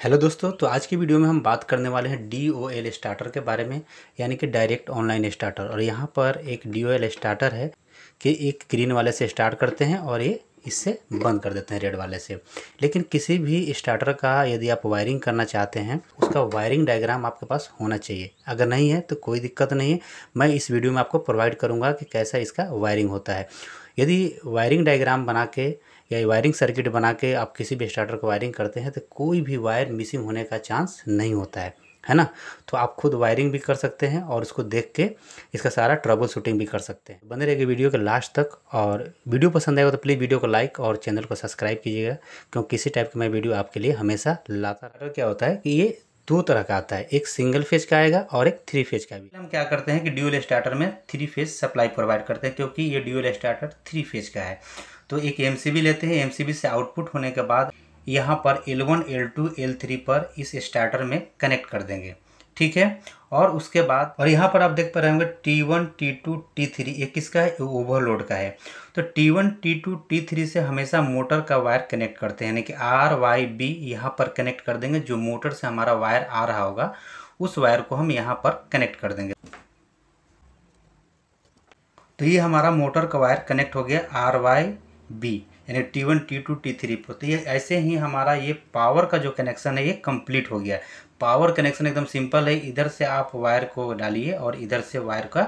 Hello दोस्तों, तो आज की वीडियो में हम बात करने वाले हैं DOL स्टार्टर के बारे में, यानी कि डायरेक्ट ऑनलाइन स्टार्टर। और यहाँ पर एक DOL स्टार्टर है कि एक ग्रीन वाले से स्टार्ट करते हैं और ये इससे बंद कर देते हैं रेड वाले से। लेकिन किसी भी स्टार्टर का यदि आप वायरिंग करना चाहते हैं, उसका वायरिंग डायग्राम आपके पास होना चाहिए। अगर नहीं है तो कोई दिक्कत नहीं है, मैं इस वीडियो में आपको प्रोवाइड करूँगा कि कैसा इसका वायरिंग होता है। यदि वायरिंग डायग्राम बना के या वायरिंग सर्किट बना के आप किसी भी स्टार्टर को वायरिंग करते हैं तो कोई भी वायर मिसिंग होने का चांस नहीं होता है ना। तो आप खुद वायरिंग भी कर सकते हैं और उसको देख के इसका सारा ट्रबल शूटिंग भी कर सकते हैं। बने रहिए वीडियो के लास्ट तक, और वीडियो पसंद आएगा तो प्लीज़ वीडियो को लाइक और चैनल को सब्सक्राइब कीजिएगा, क्योंकि इसी टाइप की मैं वीडियो आपके लिए हमेशा लाता रहता हूं। क्या होता है कि ये दो तरह का आता है, एक सिंगल फेज का आएगा और एक 3 फेज का भी। हम क्या करते हैं कि ड्यूल स्टार्टर में 3 फेज सप्लाई प्रोवाइड करते हैं, क्योंकि ये ड्यूल स्टार्टर 3 फेज का है। तो एक एमसीबी लेते हैं, एमसीबी से आउटपुट होने के बाद यहाँ पर L1, L2, L3 पर इस स्टार्टर में कनेक्ट कर देंगे, ठीक है। और उसके बाद और यहाँ पर आप देख पा रहे होंगे T1, T2, T3 ये किसका है, ओवरलोड का है। तो T1, T2, T3 से हमेशा मोटर का वायर कनेक्ट करते हैं, यानी कि RYB यहाँ पर कनेक्ट कर देंगे। जो मोटर से हमारा वायर आ रहा होगा उस वायर को हम यहाँ पर कनेक्ट कर देंगे। तो ये हमारा मोटर का वायर कनेक्ट हो गया RYB, यानी T1, T2, T3 पर। तो ये ऐसे ही हमारा ये पावर का जो कनेक्शन है ये कंप्लीट हो गया। पावर कनेक्शन एकदम सिंपल है, इधर से आप वायर को डालिए और इधर से वायर का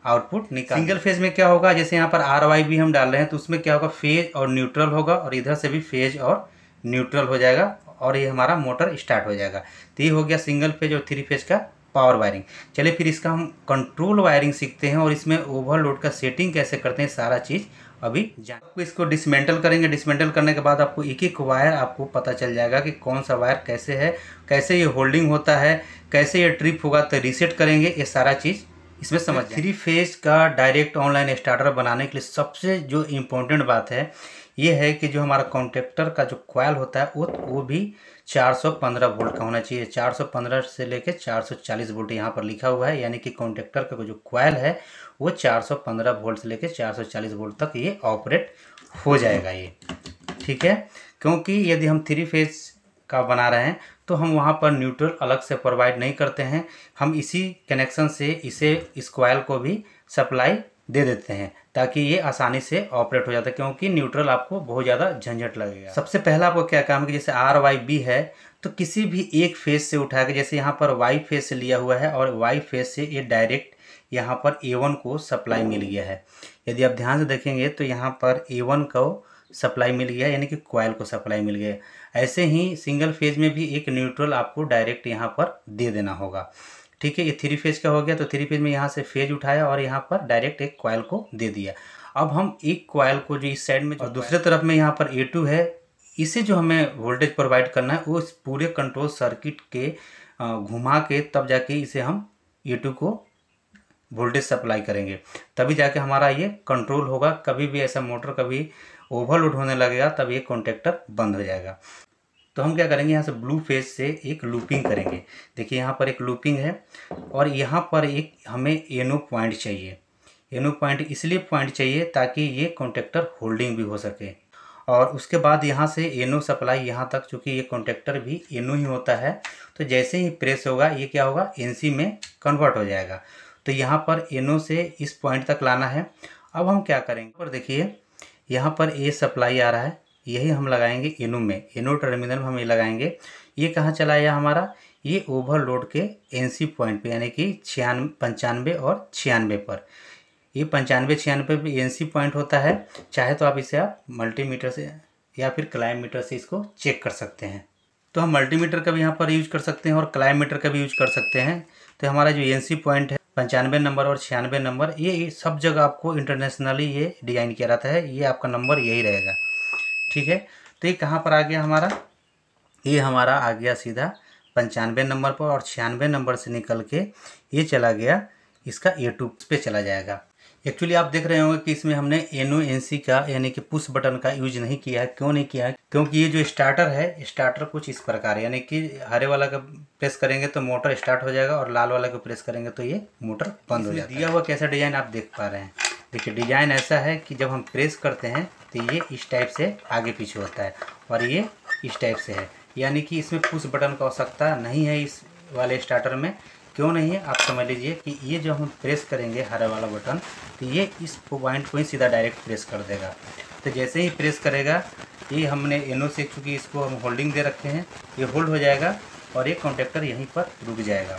आउटपुट निकाल। सिंगल फेज में क्या होगा, जैसे यहाँ पर RYB हम डाल रहे हैं तो उसमें क्या होगा, फेज और न्यूट्रल होगा, और इधर से भी फेज और न्यूट्रल हो जाएगा और ये हमारा मोटर स्टार्ट हो जाएगा। तो ये हो गया सिंगल फेज और 3 फेज का पावर वायरिंग। चलिए फिर इसका हम कंट्रोल वायरिंग सीखते हैं और इसमें ओवरलोड का सेटिंग कैसे करते हैं, सारा चीज़ अभी आपको इसको डिसमेंटल करेंगे। डिसमेंटल करने के बाद आपको एक एक वायर आपको पता चल जाएगा कि कौन सा वायर कैसे है, कैसे ये होल्डिंग होता है, कैसे ये ट्रिप होगा तो रीसेट करेंगे, ये सारा चीज़ इसमें समझ। 3 फेज का डायरेक्ट ऑनलाइन स्टार्टर बनाने के लिए सबसे जो इम्पोर्टेंट बात है ये है कि जो हमारा कॉन्टेक्टर का जो कॉइल होता है वो भी 415 वोल्ट का होना चाहिए। 415 से लेकर 440 वोल्ट यहाँ पर लिखा हुआ है, यानी कि कॉन्टेक्टर का जो कॉइल है वो 415 वोल्ट से लेकर 440 वोल्ट तक ये ऑपरेट हो जाएगा ये, ठीक है। क्योंकि यदि हम 3 फेज का बना रहे हैं तो हम वहाँ पर न्यूट्रल अलग से प्रोवाइड नहीं करते हैं, हम इसी कनेक्शन से इस कॉइल को भी सप्लाई दे देते हैं ताकि ये आसानी से ऑपरेट हो जाता है, क्योंकि न्यूट्रल आपको बहुत ज़्यादा झंझट लगेगा। सबसे पहला आपको क्या काम है कि जैसे RYB है तो किसी भी एक फेज से उठा के, जैसे यहाँ पर Y फेज से लिया हुआ है और Y फेज से ये डायरेक्ट यहाँ पर A1 को सप्लाई मिल गया है। यदि आप ध्यान से देखेंगे तो यहाँ पर A1 को सप्लाई मिल गया, यानी कि कॉइल को सप्लाई मिल गया। ऐसे ही सिंगल फेज में भी एक न्यूट्रल आपको डायरेक्ट यहाँ पर दे देना होगा, ठीक है। ये 3 फेज का हो गया, तो 3 फेज में यहाँ से फेज उठाया और यहाँ पर डायरेक्ट एक कॉइल को दे दिया। अब हम एक कॉइल को जो इस साइड में और दूसरे तरफ में यहाँ पर A2 है, इसे जो हमें वोल्टेज प्रोवाइड करना है वो इस पूरे कंट्रोल सर्किट के घुमा के तब जाके इसे हम A2 को वोल्टेज सप्लाई करेंगे, तभी जाके हमारा ये कंट्रोल होगा। कभी भी ऐसा मोटर कभी ओवरलोड होने लगेगा तब ये कॉन्टेक्टर बंद हो जाएगा। तो हम क्या करेंगे, यहाँ से ब्लू फेज से एक लूपिंग करेंगे। देखिए यहाँ पर एक लूपिंग है और यहाँ पर एक हमें एनो पॉइंट चाहिए। एनो पॉइंट इसलिए पॉइंट चाहिए ताकि ये कॉन्टेक्टर होल्डिंग भी हो सके। और उसके बाद यहाँ से एनो सप्लाई यहाँ तक, चूँकि ये कॉन्टेक्टर भी एनो ही होता है, तो जैसे ही प्रेस होगा ये क्या होगा, एनसी में कन्वर्ट हो जाएगा। तो यहाँ पर एनो से इस पॉइंट तक लाना है। अब हम क्या करेंगे, पर देखिए यहाँ पर ए सप्लाई आ रहा है, यही हम लगाएंगे एनो में, एनो टर्मिनल में हम ये लगाएंगे। ये कहाँ चला आया हमारा, ये ओवरलोड के एनसी पॉइंट पे, यानी कि 95 और 96 पर। ये 95-96 पे एनसी पॉइंट होता है। चाहे तो आप इसे आप मल्टीमीटर से या फिर क्लाइमीटर से इसको चेक कर सकते हैं। तो हम मल्टीमीटर का भी यहाँ पर यूज कर सकते हैं और क्लाइमीटर का भी यूज कर सकते हैं। तो हमारा जो एनसी पॉइंट है 95 नंबर और 96 नंबर, ये सब जगह आपको इंटरनेशनली ये डिज़ाइन किया रहता है, ये आपका नंबर यही रहेगा, ठीक है। तो ये कहाँ पर आ गया हमारा, ये हमारा आ गया सीधा 95 नंबर पर, और 96 नंबर से निकल के ये चला गया इसका A2 पे चला जाएगा। एक्चुअली आप देख रहे होंगे कि इसमें हमने एनो एनसी का यानी कि पुश बटन का यूज नहीं किया है। क्यों नहीं किया है, क्योंकि ये जो स्टार्टर है, स्टार्टर कुछ इस प्रकार है, यानी कि हरे वाला का प्रेस करेंगे तो मोटर स्टार्ट हो जाएगा और लाल वाला को प्रेस करेंगे तो ये मोटर बंद हो जाएगा। दिया हुआ कैसा डिज़ाइन आप देख पा रहे हैं, देखिए डिज़ाइन ऐसा है कि जब हम प्रेस करते हैं तो ये इस टाइप से आगे पीछे होता है और ये इस टाइप से है, यानी कि इसमें पुश बटन का आवश्यकता नहीं है इस वाले स्टार्टर में। क्यों नहीं है आप समझ लीजिए कि ये जो हम प्रेस करेंगे हरा वाला बटन, तो ये इस पॉइंट को ही सीधा डायरेक्ट प्रेस कर देगा। तो जैसे ही प्रेस करेगा, ये हमने एनो से, चूँकि इसको हम होल्डिंग दे रखे हैं, ये होल्ड हो जाएगा और ये कॉन्टैक्टर यहीं पर रुक जाएगा।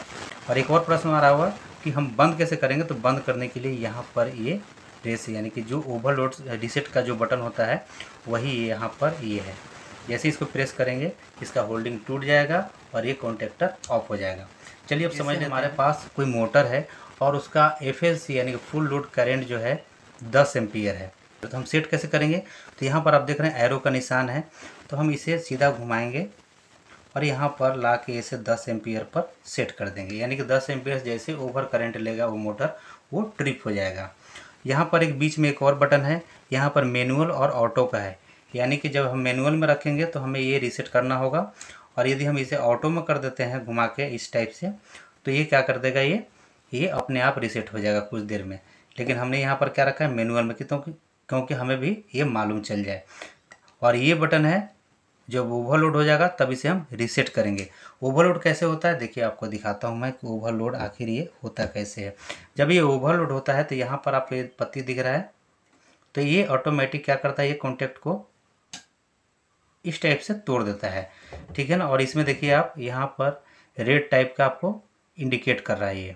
और एक और प्रश्न आ रहा हुआ कि हम बंद कैसे करेंगे, तो बंद करने के लिए यहाँ पर ये प्रेस, यानी कि जो ओवरलोड रीसेट का जो बटन होता है वही यहाँ पर ये है। जैसे इसको प्रेस करेंगे इसका होल्डिंग टूट जाएगा और ये कॉन्टैक्टर ऑफ हो जाएगा। चलिए अब समझ लें, हमारे पास कोई मोटर है और उसका FLC यानी कि फुल लोड करंट जो है 10 एम्पीयर है। तो हम सेट कैसे करेंगे, तो यहाँ पर आप देख रहे हैं एरो का निशान है, तो हम इसे सीधा घुमाएंगे और यहाँ पर ला के इसे 10 एम्पीयर पर सेट कर देंगे। यानी कि 10 एम्पीयर जैसे ओवर करंट लेगा वो मोटर, वो ट्रिप हो जाएगा। यहाँ पर एक बीच में एक और बटन है, यहाँ पर मैनुअल और ऑटो का है। यानी कि जब हम मैनुअल में रखेंगे तो हमें ये रीसेट करना होगा, और यदि हम इसे ऑटो में कर देते हैं घुमा के इस टाइप से, तो ये क्या कर देगा, ये अपने आप रीसेट हो जाएगा कुछ देर में। लेकिन हमने यहाँ पर क्या रखा है, मैनुअल में, क्योंकि हमें भी ये मालूम चल जाए। और ये बटन है, जब ओवरलोड हो जाएगा तब इसे हम रीसेट करेंगे। ओवरलोड कैसे होता है, देखिए आपको दिखाता हूँ मैं कि ओवरलोड आखिर ये होता कैसे है। जब ये ओवरलोड होता है तो यहाँ पर आपको ये पत्ती दिख रहा है, तो ये ऑटोमेटिक क्या करता है, ये कॉन्टैक्ट को इस टाइप से तोड़ देता है, ठीक है ना। और इसमें देखिए आप यहाँ पर रेड टाइप का आपको इंडिकेट कर रहा है ये,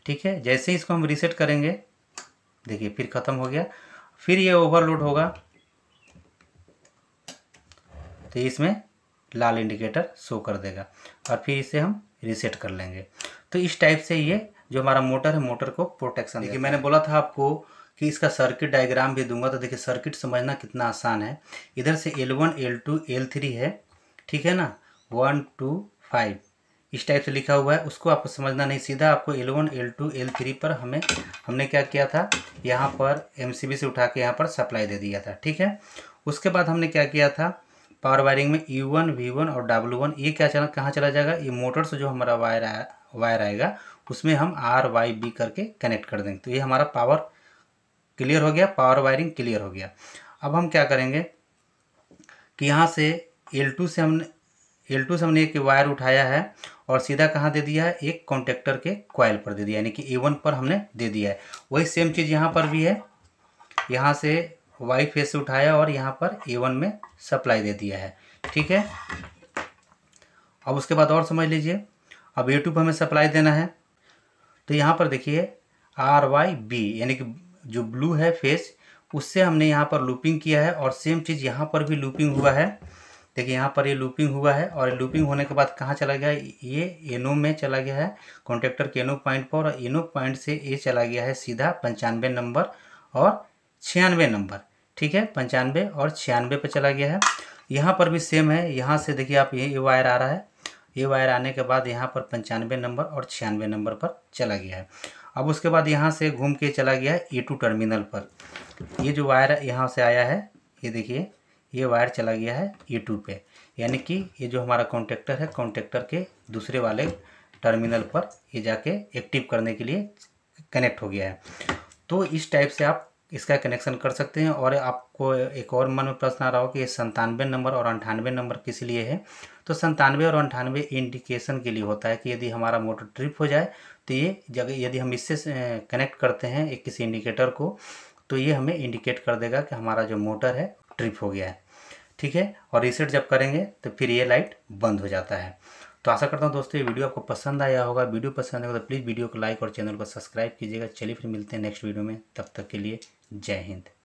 ठीक है। जैसे ही इसको हम रीसेट करेंगे, देखिए फिर ख़त्म हो गया, फिर ये ओवरलोड होगा तो इसमें लाल इंडिकेटर शो कर देगा और फिर इसे हम रीसेट कर लेंगे। तो इस टाइप से ये जो हमारा मोटर है, मोटर को प्रोटेक्शन। देखिए मैंने बोला था आपको कि इसका सर्किट डायग्राम भी दूंगा, तो देखिए सर्किट समझना कितना आसान है। इधर से L1 L2 L3 है, ठीक है ना, 1 2 5 इस टाइप से लिखा हुआ है। उसको आपको समझना नहीं, सीधा आपको L1 L2 L3 पर हमने क्या किया था, यहाँ पर MCB से उठा के यहाँ पर सप्लाई दे दिया था, ठीक है। उसके बाद हमने क्या किया था, पावर वायरिंग में U1 V1 और W1 ये क्या कहाँ चला जाएगा, ये मोटर से जो हमारा वायर आएगा उसमें हम RYB करके कनेक्ट कर देंगे। तो ये हमारा पावर क्लियर हो गया, पावर वायरिंग क्लियर हो गया। अब हम क्या करेंगे कि यहाँ से L2 से हमने एक वायर उठाया है और सीधा कहाँ दे दिया है, एक कॉन्टैक्टर के कॉइल पर दे दिया, यानी कि A1 पर हमने दे दिया है। वही सेम चीज़ यहाँ पर भी है, यहाँ से Y फेस से उठाया और यहाँ पर A1 में सप्लाई दे दिया है, ठीक है। अब उसके बाद और समझ लीजिए, अब A2 पर हमें सप्लाई देना है, तो यहाँ पर देखिए RYB यानी कि जो ब्लू है फेस, उससे हमने यहाँ पर लूपिंग किया है और सेम चीज़ यहाँ पर भी लूपिंग हुआ है। देखिए यहाँ पर ये लूपिंग हुआ है और लूपिंग होने के बाद कहाँ चला गया, ये एनो में चला गया है, कॉन्टैक्टर के एनो पॉइंट पर, और एनो पॉइंट से ये चला गया है सीधा 95 नंबर और 96 नंबर, ठीक है, 95 और 96 पे चला गया है। यहाँ पर भी सेम है, यहाँ से देखिए आप ये वायर आ रहा है, ये वायर आने के बाद यहाँ पर 95 नंबर और 96 नंबर पर चला गया है। अब उसके बाद यहाँ से घूम के चला गया है A2 टर्मिनल पर। ये जो वायर यहाँ से आया है, ये देखिए ये वायर चला गया है A2 पे, यानी कि ये जो हमारा कॉन्टैक्टर है, कॉन्टैक्टर के दूसरे वाले टर्मिनल पर ये जाके एक्टिव करने के लिए कनेक्ट हो गया है। तो इस टाइप से आप इसका कनेक्शन कर सकते हैं। और आपको एक और मन में प्रश्न आ रहा हो कि ये 97 नंबर और 98 नंबर किस लिए है, तो 97 और 98 इंडिकेशन के लिए होता है कि यदि हमारा मोटर ट्रिप हो जाए तो ये जगह, यदि हम इससे कनेक्ट करते हैं एक किसी इंडिकेटर को, तो ये हमें इंडिकेट कर देगा कि हमारा जो मोटर है ट्रिप हो गया है, ठीक है। और रीसेट जब करेंगे तो फिर ये लाइट बंद हो जाता है। तो आशा करता हूँ दोस्तों ये वीडियो आपको पसंद आया होगा। वीडियो पसंद आएगा तो प्लीज़ वीडियो को लाइक और चैनल को सब्सक्राइब कीजिएगा। चलिए फिर मिलते हैं नेक्स्ट वीडियो में, तब तक के लिए जय हिंद।